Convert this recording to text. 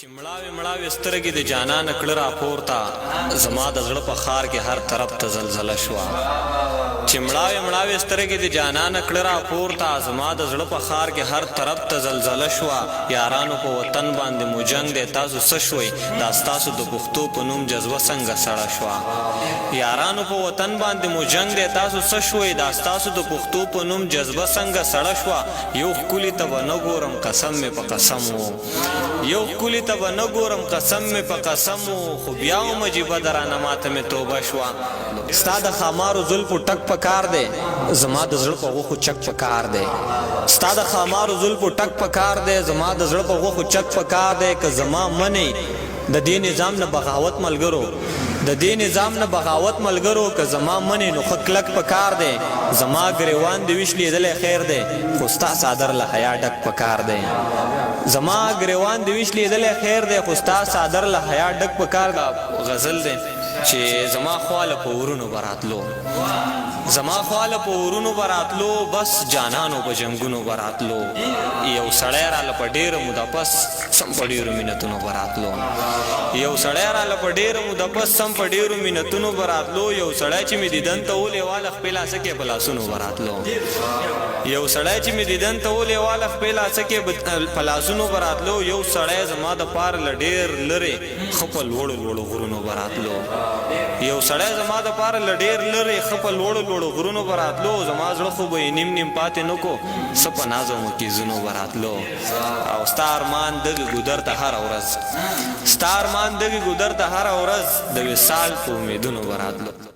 چې مړاوي سترګې د جانان کړه را پورته زما د زړه په خار کې هر طرف ته زلزله شوه چې مړاوي سترګې د جانان کړه را پورته زما د زړه په خار کې هر طرف ته زلزله شوه یارانو په وطن باندې مو جنگ دی تاسو څه شوئ دا ستاسو د پښتو په نوم جذبه څنګه سړه شوه یارانو په وطن باندې مو جنگ دی تاسو څه شوئ دا ستاسو د پښتو په نوم جذبه څنګه سړه شوه یو ښکلي ته به نه ګورم قسم مې په قسم و یو ښکلي ته به نه ګورم قسم مې په قسم و خو بیا هم عجیبه درانه ماته مې توبه شوه ستا د خامارو زلفو ټک په کار دی زما د زړه په غوښو چک په کار دی ستا د خامارو زلفو ټک په کار دی زما د زړه په غوښو چک په کار دی که زما منی د دې نظام نه بغاوت ملګرو د دې نظام نه بغاوت ملګرو که زما منی نو ښه کلک په کار دی زما ګریوان د ویش لیدلی خیر دی خو ستا څادر له حیا ډک په کار دی زما ګریوان د ویش لیدلی خیر دی خو ستا څادر له حیا ډک په کار دی غزل دی چې زما خواله په ورونو براتلو زما خواله په ورونو براتلو بس جانانو په جنگونو براتلو یو سړی راله په ډېره موده پس سم په ډېرو مینتونو براتلو یو سړی راله په ډېره موده پس سم په ډېرو مینتونو براتلو یو سړی چې مې دیدن ته ولېواله خپل هڅه کې په لاسونو براتلو یو سړی چې مې دیدن ته ولېواله خپل هڅه کې په لاسونو براتلو یو سړی زما د پاره له ډېر لرې ښه په لوړو غرونو براتلو یو سړی زما د پاره له ډېر لرې ښه په لوړو غرونو براتلو زما زړه خو به یې نیم پاتې نه کو څه په نازو مکیزونو براتلو او ستا ارمان دغې ګودر ته هره ورځ ستا ارمان دغې ګودر ته هره ورځ د وصال په امیدونو براتلو